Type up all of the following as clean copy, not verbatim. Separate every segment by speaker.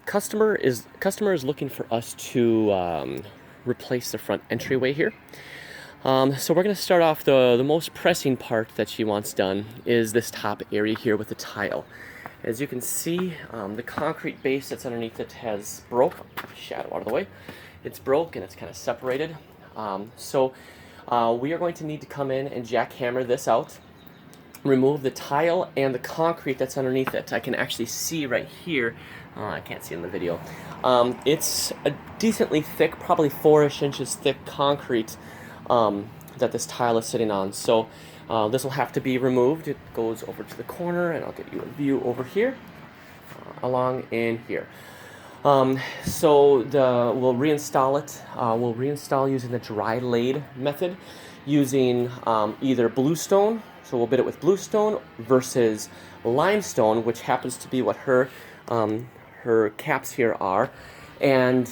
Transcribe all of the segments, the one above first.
Speaker 1: customer is looking for us to replace the front entryway here. So we're going to start off, the most pressing part that she wants done is this top area here with the tile. As you can see, the concrete base that's underneath it has broke. Shadow out of the way. It's broke and it's kind of separated. So we are going to need to come in and jackhammer this out, remove the tile and the concrete that's underneath it. I can actually see right here. I can't see in the video. It's a decently thick, probably 4-ish inches thick concrete that this tile is sitting on. So this will have to be removed. It goes over to the corner, and I'll get you a view over here, along in here. So we'll reinstall it. We'll reinstall using the dry laid method, using either bluestone. So we'll bit it with bluestone versus limestone, which happens to be what her caps here are, and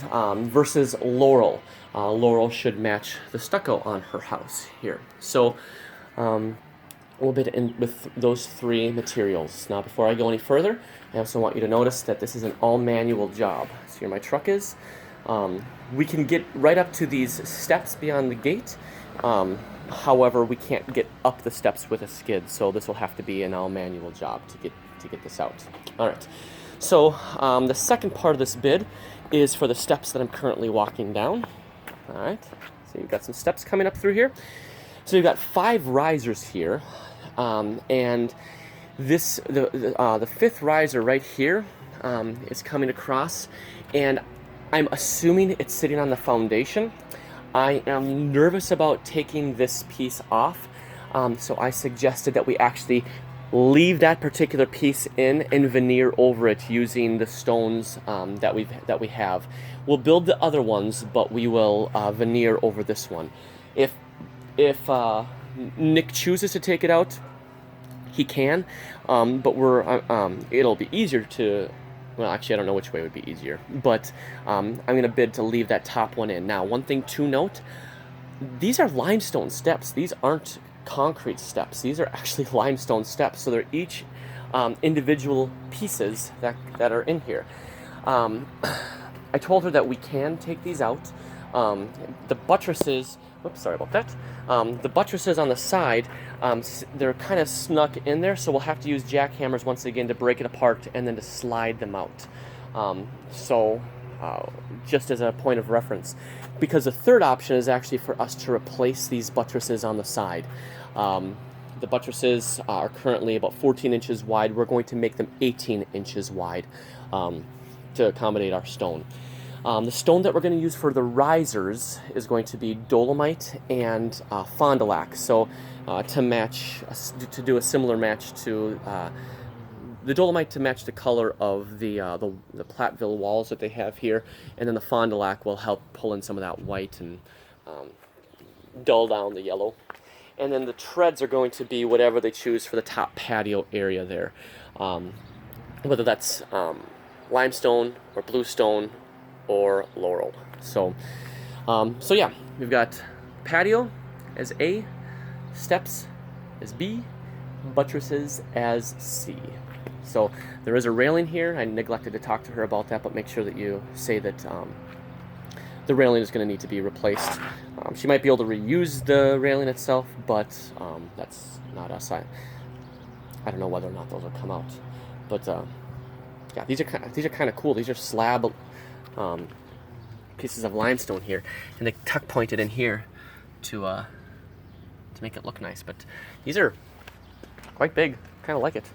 Speaker 1: versus laurel. Laurel should match the stucco on her house here. So we'll bit it in with those three materials. Now, before I go any further, I also want you to notice that this is an all-manual job. So here my truck is. We can get right up to these steps beyond the gate. However, we can't get up the steps with a skid, so this will have to be an all-manual job to get this out. All right. So the second part of this bid is for the steps that I'm currently walking down. All right. So you've got some steps coming up through here. So you've got 5 risers here, and this the fifth riser right here is coming across, and I'm assuming it's sitting on the foundation. I am nervous about taking this piece off, so I suggested that we actually leave that particular piece in and veneer over it using the stones that we have. We'll build the other ones, but we will veneer over this one. If Nick chooses to take it out, he can, but it'll be easier to. Well, actually, I don't know which way would be easier, but I'm going to bid to leave that top one in. Now, one thing to note, these are limestone steps. These aren't concrete steps. These are actually limestone steps, so they're each individual pieces that are in here. I told her that we can take these out. The buttresses, whoops, sorry about that. The buttresses on the side, they're kind of snuck in there, so we'll have to use jackhammers once again to break it apart and then to slide them out. Just as a point of reference, because the third option is actually for us to replace these buttresses on the side. The buttresses are currently about 14 inches wide. We're going to make them 18 inches wide to accommodate our stone. The stone that we're going to use for the risers is going to be dolomite and Fond du Lac. So to do a similar match to the dolomite to match the color of the Platteville walls that they have here, and then the Fond du Lac will help pull in some of that white and dull down the yellow. And then the treads are going to be whatever they choose for the top patio area there, whether that's limestone or bluestone or laurel. So yeah, we've got patio as A, steps as B, buttresses as C. So there is a railing here. I neglected to talk to her about that, but make sure that you say that the railing is going to need to be replaced. She might be able to reuse the railing itself, but that's not us. I don't know whether or not those will come out. But yeah, these are kind of cool. These are slab pieces of limestone here, and they tuck pointed in here to make it look nice. But these are quite big. Kind of like it.